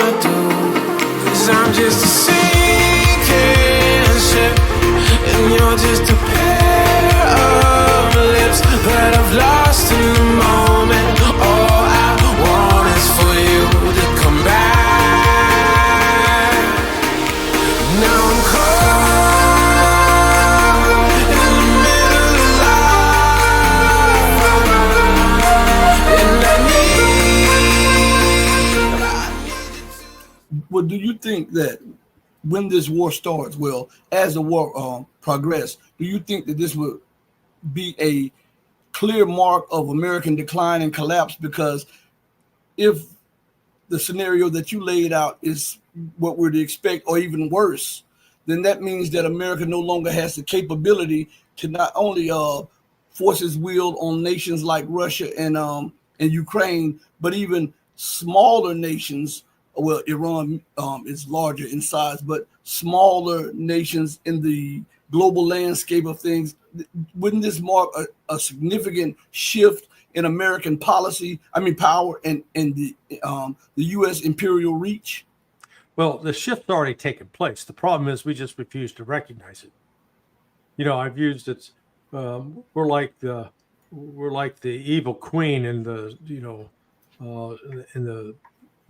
wanna do, 'cause I'm just a sinking ship, and you're just a pair of lips that I've lost in the moment. All I want is for you to come back. Now I'm caught in the middle of life, and I need you to. Well, do you think that when this war starts, well, as the war progress, do you think that this will be a clear mark of American decline and collapse? Because if the scenario that you laid out is what we're to expect, or even worse, then that means that America no longer has the capability to not only force its will on nations like Russia and Ukraine, but even smaller nations. Well, Iran is larger in size, but smaller nations in the global landscape of things. Wouldn't this mark a significant shift in American policy? I mean, power and the U.S. imperial reach. Well, the shift's already taken place. The problem is we just refuse to recognize it. You know, I've used it. We're like the evil queen in the in the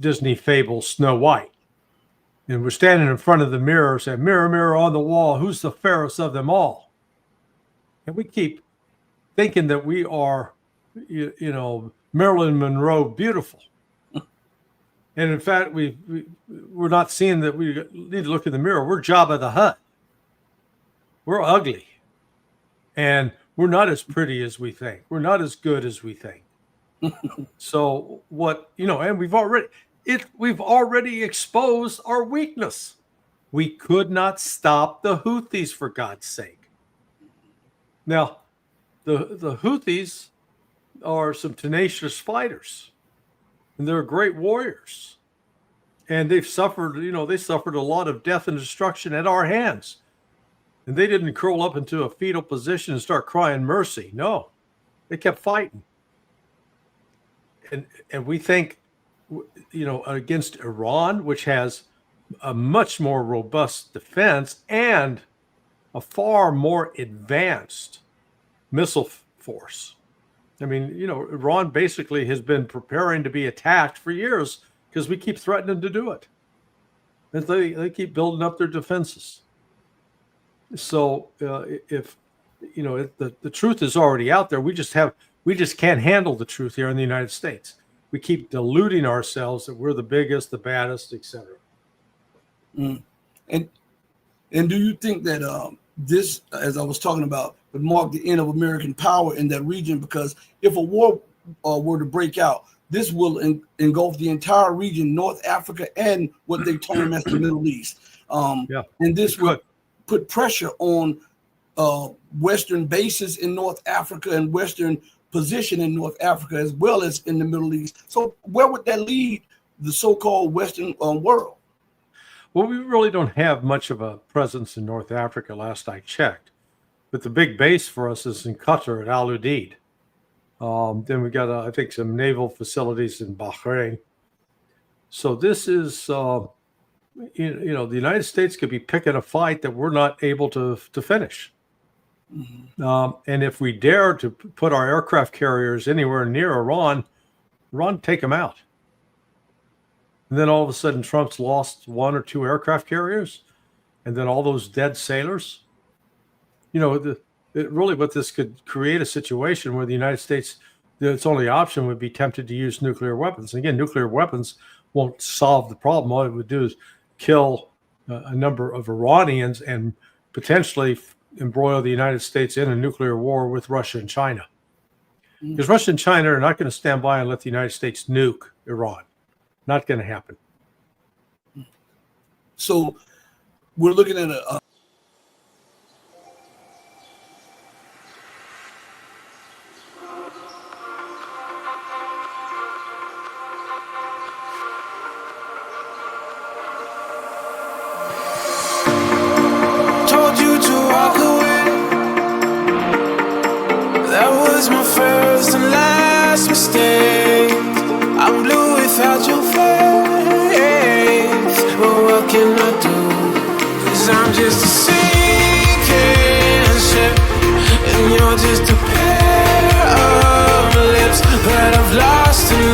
Disney fable Snow White, and we're standing in front of the mirror saying, "Mirror, mirror on the wall, who's the fairest of them all?" And we keep thinking that we are, Marilyn Monroe beautiful. And in fact, we're not seeing that we need to look in the mirror. We're Jabba the Hutt. We're ugly. And we're not as pretty as we think. We're not as good as we think. So and we've already exposed our weakness. We could not stop the Houthis, for God's sake. Now, the Houthis are some tenacious fighters, and they're great warriors. And they've suffered, they suffered a lot of death and destruction at our hands. And they didn't curl up into a fetal position and start crying mercy. No, they kept fighting. And we think, against Iran, which has a much more robust defense and a far more advanced missile force. I mean, Iran basically has been preparing to be attacked for years because we keep threatening to do it. And they keep building up their defenses. So if the truth is already out there, we just can't handle the truth here in the United States. We keep deluding ourselves that we're the biggest, the baddest, etc. And do you think that this, as I was talking about, would mark the end of American power in that region? Because if a war were to break out, this will engulf the entire region, North Africa, and what they term as the Middle East. And this would put pressure on Western bases in North Africa and Western position in North Africa, as well as in the Middle East. So where would that lead the so-called Western world? Well, we really don't have much of a presence in North Africa, last I checked. But the big base for us is in Qatar at Al Udeid. Then we got, I think, some naval facilities in Bahrain. So this is, the United States could be picking a fight that we're not able to finish. Mm-hmm. And if we dare to put our aircraft carriers anywhere near Iran take them out. And then all of a sudden, Trump's lost one or two aircraft carriers, and then all those dead sailors. What this could create a situation where the United States, its only option would be tempted to use nuclear weapons. And again, nuclear weapons won't solve the problem. All it would do is kill a number of Iranians and potentially embroil the United States in a nuclear war with Russia and China. Because Russia and China are not going to stand by and let the United States nuke Iran. Not going to happen. So we're looking at a Told you to walk away. That was my first and last mistake. I'm blue without your face. just a sinking ship, and you're just a pair of lips that I've lost in